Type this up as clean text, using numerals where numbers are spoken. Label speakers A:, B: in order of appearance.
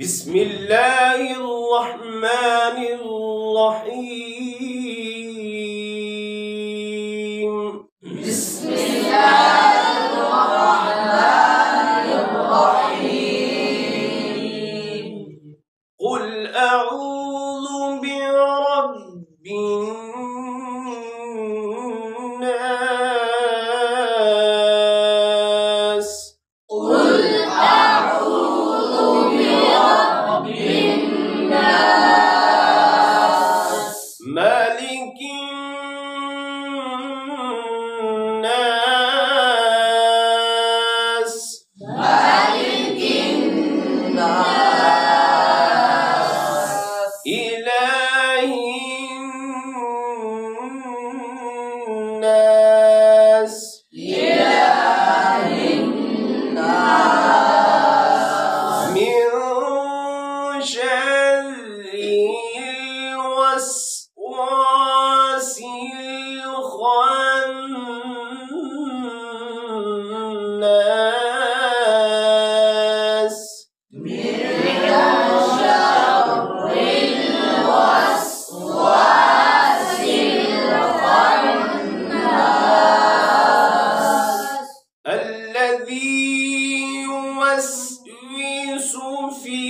A: بسم الله الرحمن الرحيم.
B: بسم الله الرحمن الرحيم.
A: قل أعوذ برب الناس.
B: قل أعوذ برب الناس.
A: ملك الناس.
B: ملك الناس.
A: إله الناس.
B: إله الناس.
A: من شر الوسواس الخناس.
B: من شر الوسواس الخناس.
A: الذي يوسوس في